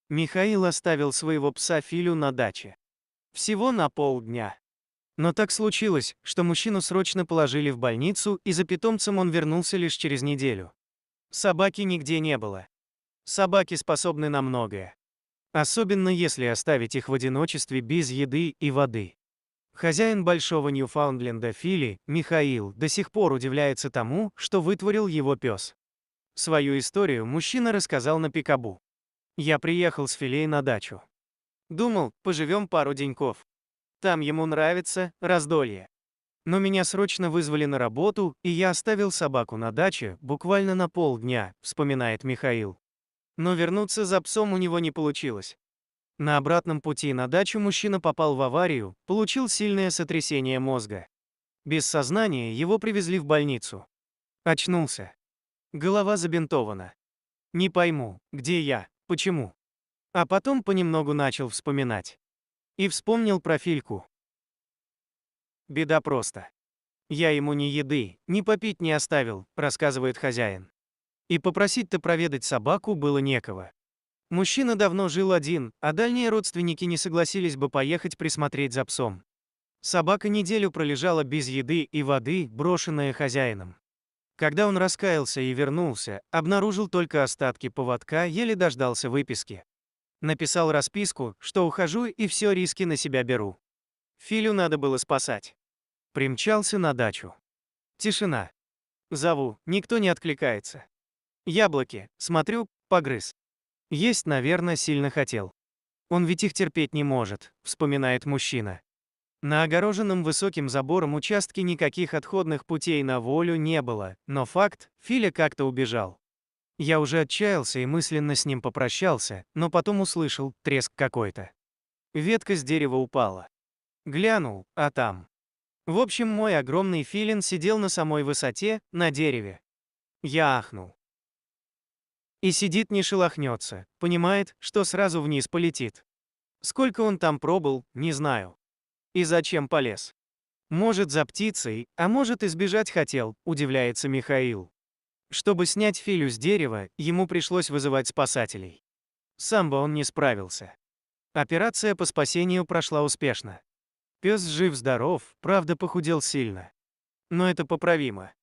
Михаил оставил своего пса Филю на даче. Всего на полдня. Но так случилось, что мужчину срочно положили в больницу, и за питомцем он вернулся лишь через неделю. Собаки нигде не было. Собаки способны на многое. Особенно если оставить их в одиночестве без еды и воды. Хозяин большого Ньюфаундленда Фили, Михаил, до сих пор удивляется тому, что вытворил его пес. Свою историю мужчина рассказал на Пикабу. «Я приехал с Филей на дачу. Думал, поживем пару деньков. Там ему нравится раздолье. Но меня срочно вызвали на работу, и я оставил собаку на даче буквально на полдня», — вспоминает Михаил. Но вернуться за псом у него не получилось. На обратном пути на дачу мужчина попал в аварию, получил сильное сотрясение мозга. Без сознания его привезли в больницу. Очнулся. Голова забинтована. Не пойму, где я, почему. А потом понемногу начал вспоминать. И вспомнил про Фильку. Беда просто. Я ему ни еды, ни попить не оставил, рассказывает хозяин. И попросить-то проведать собаку было некого. Мужчина давно жил один, а дальние родственники не согласились бы поехать присмотреть за псом. Собака неделю пролежала без еды и воды, брошенная хозяином. Когда он раскаялся и вернулся, обнаружил только остатки поводка, еле дождался выписки. Написал расписку, что ухожу и все риски на себя беру. Филю надо было спасать. Примчался на дачу. Тишина. Зову, никто не откликается. Яблоки, смотрю, погрыз. Есть, наверное, сильно хотел. Он ведь их терпеть не может, вспоминает мужчина. На огороженном высоким забором участке никаких отходных путей на волю не было, но факт, Филя как-то убежал. Я уже отчаялся и мысленно с ним попрощался, но потом услышал треск какой-то. Ветка с дерева упала. Глянул, а там. В общем, мой огромный филин сидел на самой высоте, на дереве. Я ахнул. И сидит не шелохнется, понимает, что сразу вниз полетит. Сколько он там пробыл, не знаю. И зачем полез? Может, за птицей, а может, избежать хотел, удивляется Михаил. Чтобы снять Филю с дерева, ему пришлось вызывать спасателей. Сам бы он не справился. Операция по спасению прошла успешно. Пес жив-здоров, правда похудел сильно. Но это поправимо.